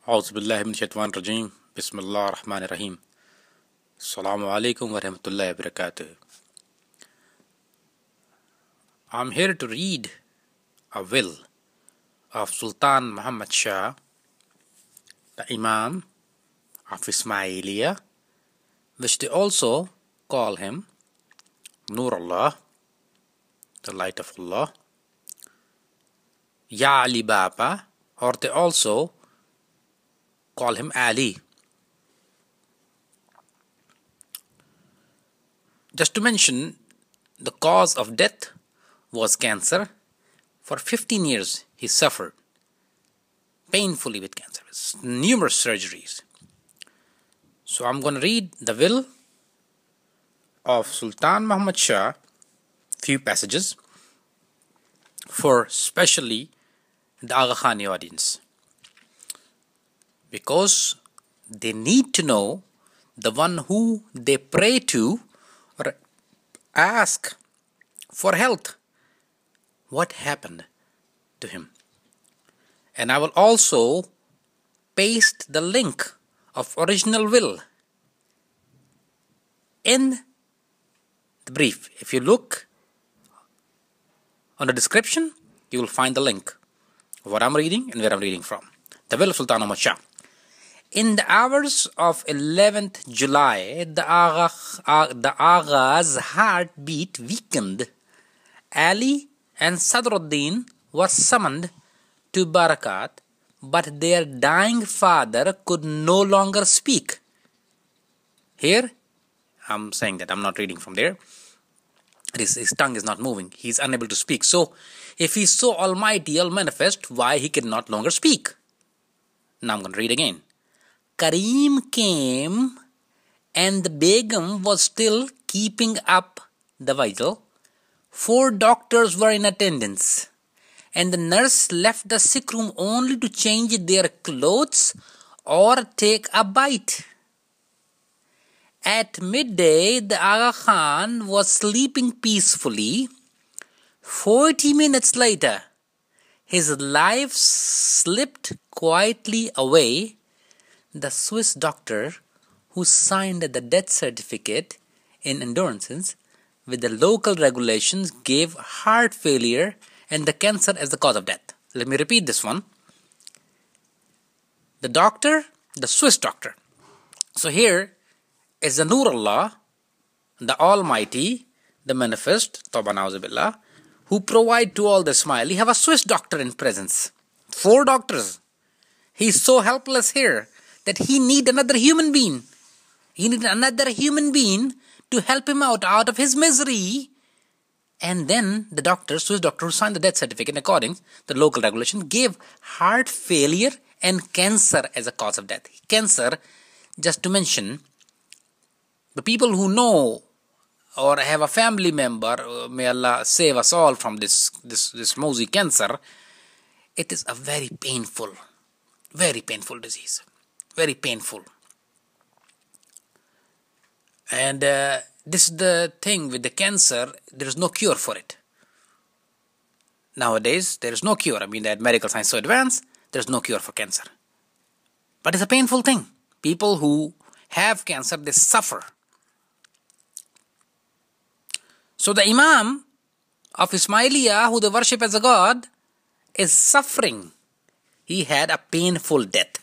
أعوذ بالله من الشيطان الرجيم بسم الله الرحمن الرحيم Assalamu alaikum wa rahmatullahi wa barakatuh. I'm here to read a will of Sultan Muhammad Shah, the Imam of Ismailiya, which they also call him Nur Allah, the light of Allah, Ya Ali Baba, or they also call him Ali. Just to mention, the cause of death was cancer. For 15 years he suffered painfully with cancer, numerous surgeries. So I'm going to read the will of Sultan Muhammad Shah, few passages, for specially the KHANI audience, because they need to know the one who they pray to or ask for health, what happened to him. And I will also paste the link of original will in the brief. If you look on the description, you will find the link of what I'm reading and where I'm reading from. The will of Sultan Muhammad Shah. In the hours of 11th July, the Agha's heartbeat weakened. Ali and Sadruddin were summoned to Barakat, but their dying father could no longer speak. Here, I'm saying that I'm not reading from there. His tongue is not moving. He is unable to speak. So, if he is so almighty, all-manifest, why he can not longer speak? Now I'm going to read again. Kareem came, and the Begum was still keeping up the vigil. 4 doctors were in attendance, and the nurse left the sick room only to change their clothes or take a bite. At midday, the Aga Khan was sleeping peacefully. 40 minutes later, his life slipped quietly away. The Swiss doctor who signed the death certificate in endurance with the local regulations gave heart failure and the cancer as the cause of death. Let me repeat this one. The doctor, the Swiss doctor. So here is the Nur Allah, the Almighty, the Manifest, Tawba Na'uzubillah, who provide to all the Ismaili. Have a Swiss doctor in presence. 4 doctors. He is so helpless here that he need another human being. He need another human being to help him out of his misery. And then the doctor, Swiss doctor who signed the death certificate according to the local regulation, gave heart failure and cancer as a cause of death. Cancer, just to mention, the people who know or have a family member, may Allah save us all from this mosey cancer, it is a very painful disease. Very painful. And this is the thing with the cancer, there is no cure for it. Nowadays, there is no cure. I mean, that medical science is so advanced, there is no cure for cancer. But it's a painful thing. People who have cancer, they suffer. So the Imam of Ismailiya, who they worship as a god, is suffering. He had a painful death.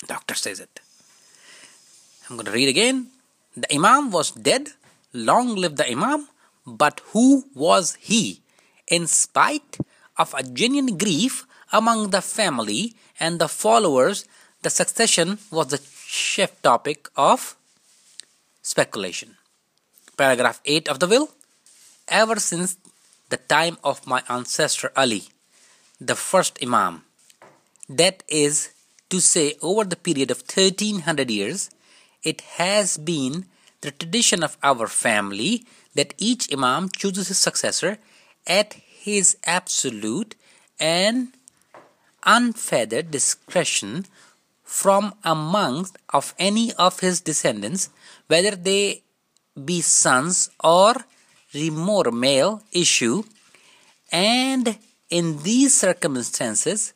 Doctor says it. I'm going to read again. The Imam was dead. Long live the Imam. But who was he? In spite of a genuine grief among the family and the followers, the succession was the chief topic of speculation. Paragraph 8 of the will. Ever since the time of my ancestor Ali, the first Imam, that is to say, over the period of 1300 years, it has been the tradition of our family that each Imam chooses his successor at his absolute and unfettered discretion from amongst of any of his descendants, whether they be sons or remote male issue, and in these circumstances,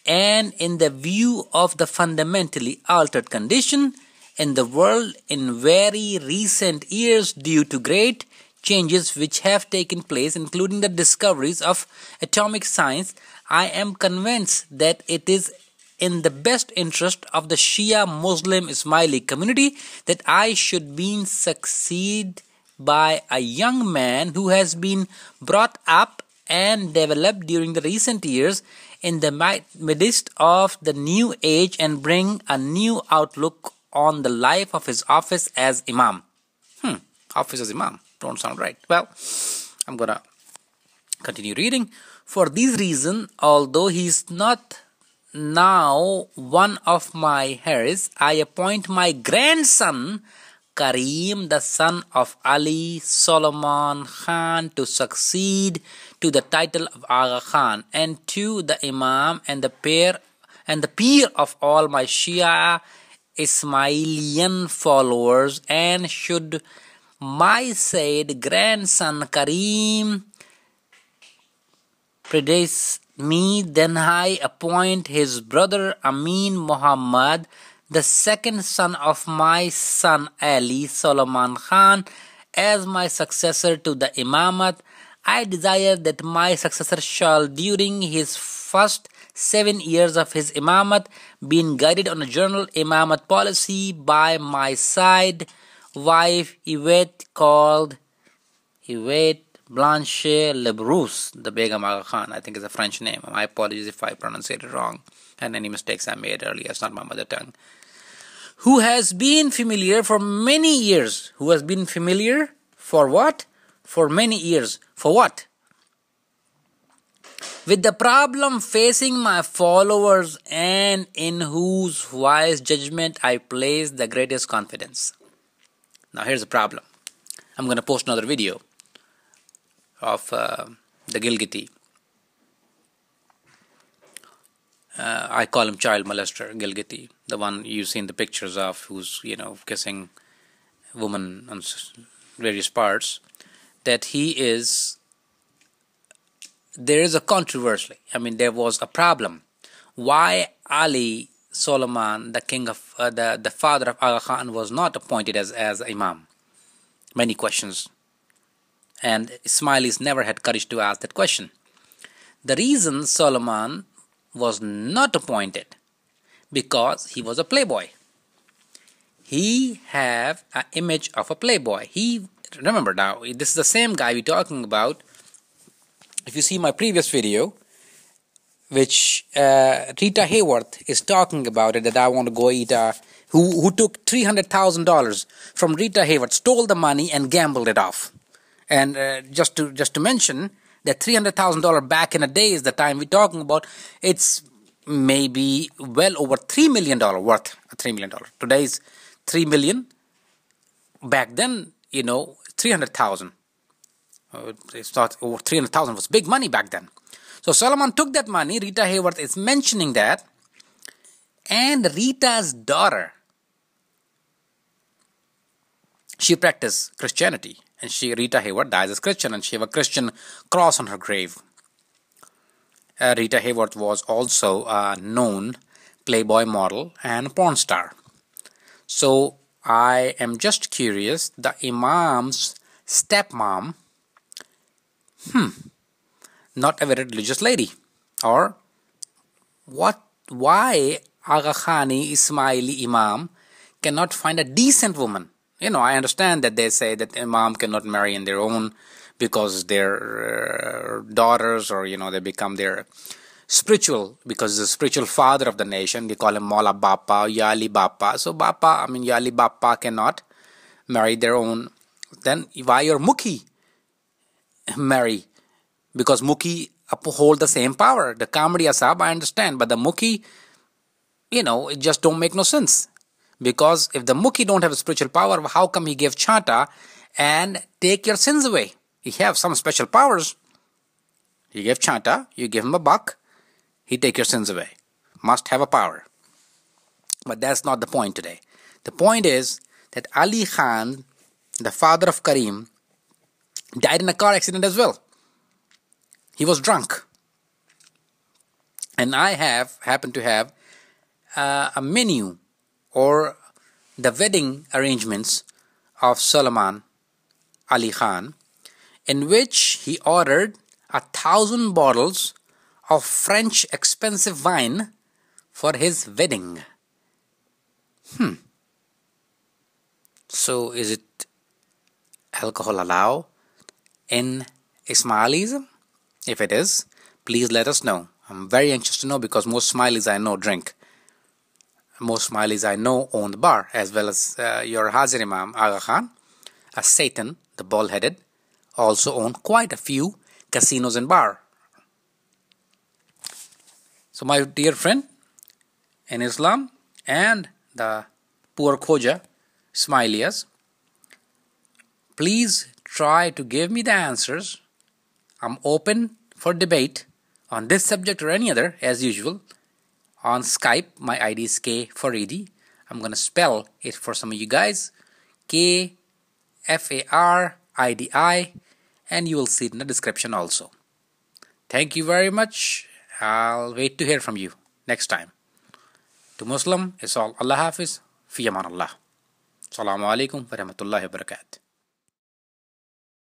and in the view of the fundamentally altered condition in the world in very recent years due to great changes which have taken place, including the discoveries of atomic science, I am convinced that it is in the best interest of the Shia Muslim Ismaili community that I should be succeeded by a young man who has been brought up and developed during the recent years in the midst of the new age and bring a new outlook on the life of his office as Imam. Office as Imam. Don't sound right. Well, I'm going to continue reading. For this reason, although he is not now one of my heirs, I appoint my grandson Karim, the son of Ali Solomon Khan, to succeed to the title of Aga Khan, and to the Imam and the peer of all my Shia Ismailian followers, and should my said grandson Karim predecease me, then I appoint his brother Amin Muhammad, the second son of my son Ali Solomon Khan, as my successor to the Imamat. I desire that my successor shall, during his first 7 years of his Imamat, be guided on a general Imamat policy by my side wife Yvette, called Yvette Blanche Lebrousse, the Begum Aga Khan. I think it's a French name. My apologies if I pronounce it wrong, and any mistakes I made earlier. It's not my mother tongue. Who has been familiar for many years. Who has been familiar for what? For many years. For what? With the problem facing my followers, and in whose wise judgment I place the greatest confidence. Now here's the problem. I'm going to post another video of the Gilgiti. I call him child molester, Gilgiti, the one you see in the pictures of, who's, kissing women on various parts. That he is, there is a controversy. There was a problem. Why Ali Solomon, the king of the father of Aga Khan, was not appointed as Imam? Many questions, and Ismailis never had courage to ask that question. The reason Solomon was not appointed, because he was a playboy. He have an image of a playboy. Remember now, this is the same guy we're talking about. If you see my previous video, which Rita Hayworth is talking about it, that I want to go eat, who took $300,000 from Rita Hayworth, stole the money and gambled it off. And just to mention that $300,000 back in the day is the time we're talking about. It's maybe well over $3 million worth. $3 million. Today's $3 million. Back then, 300,000. It's not over 300,000 was big money back then. So Solomon took that money. Rita Hayworth is mentioning that, and Rita's daughter, she practiced Christianity, and Rita Hayworth dies as Christian, and she have a Christian cross on her grave. Rita Hayworth was also a known playboy model and porn star. So I am just curious, the Imam's stepmom, not a very religious lady, or what? Why Aga Khani Ismaili Imam cannot find a decent woman? I understand that they say that Imam cannot marry in their own because their daughters, or they become their spiritual, because the spiritual father of the nation. They call him Maula Bappa, Yali Bappa. So Yali Bappa cannot marry their own. Then why your Mukhi marry? Because Mukhi hold the same power. The Kamadi Asab, I understand, but the Mukhi, it just don't make no sense. Because if the Mukhi don't have a spiritual power, how come he gave chanta and take your sins away? He have some special powers. He gave chanta, you give him a buck, he take your sins away. Must have a power. But that's not the point today. The point is that Ali Khan, the father of Karim, died in a car accident as well. He was drunk. And I happen to have a menu or the wedding arrangements of Sultan Ali Khan, in which he ordered 1,000 bottles of French expensive wine for his wedding. So is it alcohol allowed in Ismailism? If it is, please let us know. I'm very anxious to know, because most Ismailis I know drink. Most Ismailis I know own the bar, as well as your Hazir Imam Aga Khan, a Satan, the bald-headed, also own quite a few casinos and bar. So my dear friend, in Islam and the poor Khoja Ismailiyas, please try to give me the answers. I'm open for debate on this subject or any other, as usual. On Skype, my ID is K4ED. I'm going to spell it for some of you guys. KFARIDI, and you will see it in the description also. Thank you very much. I'll wait to hear from you next time. To Muslim, it's all Allah Hafiz, fi aman Allah. Assalamu alaikum wa rahmatullahi wa barakatuh.